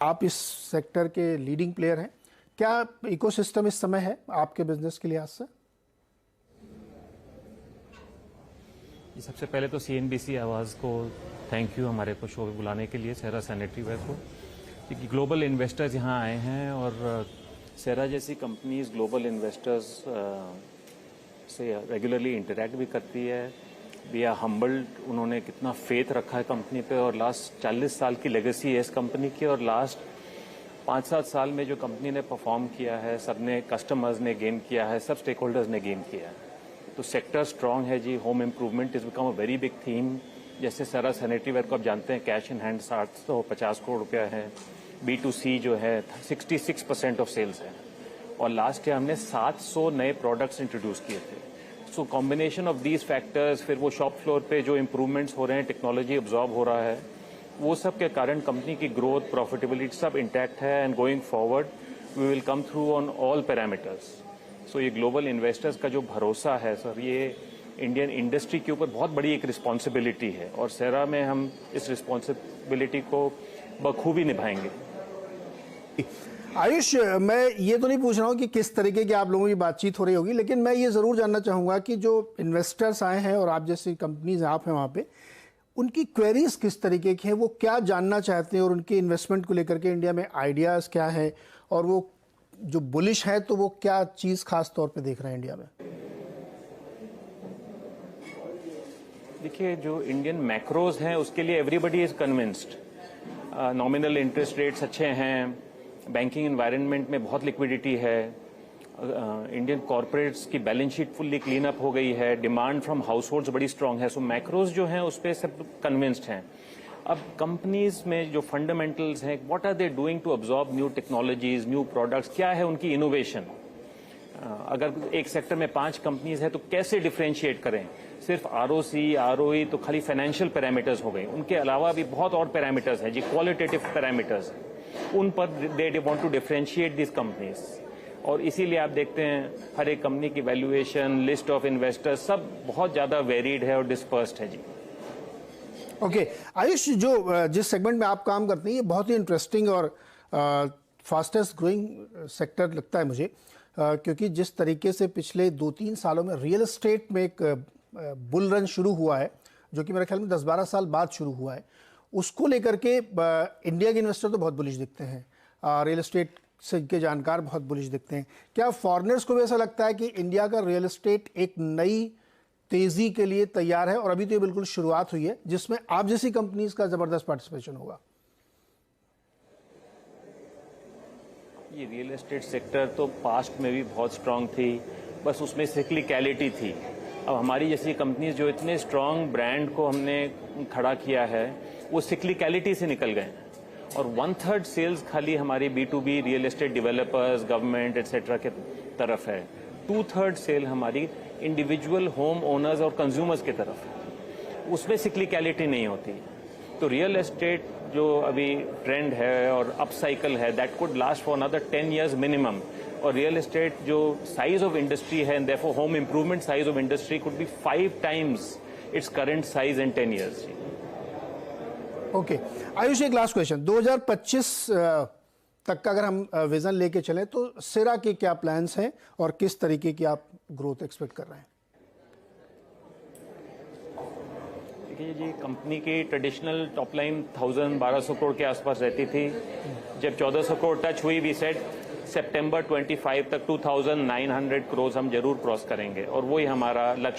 आप इस सेक्टर के लीडिंग प्लेयर हैं, क्या इकोसिस्टम इस समय है आपके बिजनेस के लिहाज से? सबसे पहले तो CNBC आवाज़ को थैंक यू हमारे को शो बुलाने के लिए, सेरा सैनिटरीवेयर को, क्योंकि ग्लोबल इन्वेस्टर्स यहाँ आए हैं और सेरा जैसी कंपनीज ग्लोबल इन्वेस्टर्स से रेगुलरली इंटरेक्ट भी करती है। वी आर हम्बल्ड, उन्होंने कितना फेथ रखा है कंपनी पे और लास्ट 40 साल की लेगेसी है इस कंपनी की और लास्ट 5-7 साल में जो कंपनी ने परफॉर्म किया है, सबने कस्टमर्स ने गेन किया है, सब स्टेक होल्डर्स ने गेन किया है। तो सेक्टर स्ट्रांग है जी। Home improvement is become a very big theme. जैसे सेरा सैनिटरीवेयर को आप जानते हैं, कैश इन हैंड 750 करोड़ रुपया है। B2C जो है 66% ऑफ सेल्स है और लास्ट ईयर हमने 700 नए प्रोडक्ट्स इंट्रोड्यूस किए थे। So combination of these factors, फिर वो शॉप फ्लोर पे जो इम्प्रूवमेंट्स हो रहे हैं, टेक्नोलॉजी ऑब्जॉर्व हो रहा है, वो सब के कारण कंपनी की ग्रोथ, प्रॉफिटेबिलिटी सब इंटैक्ट है and going forward we will come through on all parameters. So ये ग्लोबल इन्वेस्टर्स का जो भरोसा है सर, ये इंडियन इंडस्ट्री के ऊपर बहुत बड़ी एक रिस्पॉन्सिबिलिटी है और सेरा में हम इस रिस्पॉन्सिबिलिटी को बखूबी निभाएंगे। आयुष, मैं ये तो नहीं पूछ रहा हूँ कि किस तरीके की आप लोगों की बातचीत हो रही होगी, लेकिन मैं ये ज़रूर जानना चाहूँगा कि जो इन्वेस्टर्स आए हैं और आप जैसी कंपनीज आप हैं वहाँ पे, उनकी क्वेरीज किस तरीके की हैं, वो क्या जानना चाहते हैं और उनके इन्वेस्टमेंट को लेकर के इंडिया में आइडियाज़ क्या है और वो जो बुलिश है तो वो क्या चीज़ खास तौर पे देख रहे हैं इंडिया में? देखिए, जो इंडियन मैक्रोज हैं उसके लिए everybody is convinced. Nominal interest rates अच्छे हैं, बैंकिंग एनवायरनमेंट में बहुत लिक्विडिटी है, इंडियन कॉर्पोरेट्स की balance sheet fully clean up हो गई है, डिमांड फ्रॉम हाउस होल्ड्स बड़ी स्ट्रांग है। सो मैक्रोज जो हैं उस पर सब कन्विंस्ड हैं। अब कंपनीज में जो फंडामेंटल्स हैं, what are they doing to absorb new technologies, new products, क्या है उनकी इनोवेशन। अगर एक सेक्टर में 5 कंपनीज है तो कैसे डिफरेंशिएट करें। सिर्फ ROC, ROE तो खाली फाइनेंशियल पैरामीटर्स हो गए, उनके अलावा भी बहुत और पैरामीटर्स हैं जी, क्वालिटेटिव पैरामीटर्स, उन पर they want to differentiate this companies. और इसीलिए आप देखते हैं हर एक कंपनी की वैल्यूएशन, लिस्ट ऑफ इन्वेस्टर्स सब बहुत ज्यादा वेरिड है और डिस्पर्स्ड है जी। ओके आयुष, जो जिस सेगमेंट में आप काम करते हैं ये बहुत ही इंटरेस्टिंग और फास्टेस्ट ग्रोइंग सेक्टर लगता है मुझे, क्योंकि जिस तरीके से पिछले 2-3 सालों में रियल एस्टेट में एक बुल रन शुरू हुआ है, जो कि मेरे ख्याल में 10-12 साल बाद शुरू हुआ है, उसको लेकर के इंडिया के इन्वेस्टर तो बहुत बुलिश दिखते हैं, रियल एस्टेट से के जानकार बहुत बुलिश दिखते हैं। क्या फॉरेनर्स को भी ऐसा लगता है कि इंडिया का रियल एस्टेट एक नई तेजी के लिए तैयार है? और अभी तो ये बिल्कुल शुरुआत हुई है जिसमें आप जैसी कंपनीज का जबरदस्त पार्टिसिपेशन होगा। ये रियल एस्टेट सेक्टर तो पास्ट में भी बहुत स्ट्रांग थी, बस उसमें सिक्लिकलिटी थी। अब हमारी जैसी कंपनीज जो इतने स्ट्रांग ब्रांड को हमने खड़ा किया है, वो सिक्लिकलिटी से निकल गए और 1/3 सेल्स खाली हमारी B2B real estate developers, government etcetera के तरफ है। 2/3 सेल हमारी इंडिविजुअल होम ओनर्स और कंज्यूमर्स की तरफ है, उसमें सिक्लिकलिटी नहीं होती। तो रियल एस्टेट जो अभी ट्रेंड है और अप साइकिल है, that could last for another 10 years minimum. और रियल एस्टेट जो साइज ऑफ इंडस्ट्री है, therefore home improvement size of industry could be 5 times its current size in 10 years। Okay Ayush, एक last question, 2025 तक का अगर हम vision लेके चलें तो सेरा के क्या प्लान्स हैं और किस तरीके की आप ग्रोथ एक्सपेक्ट कर रहे हैं? देखिए जी, कंपनी की ट्रेडिशनल टॉप लाइन 1000-1200 करोड़ के आसपास रहती थी। जब 1400 करोड़ टच हुई, वी सेड सितंबर 25 तक 2900 करोड़ हम जरूर क्रॉस करेंगे और वही हमारा लक्ष्य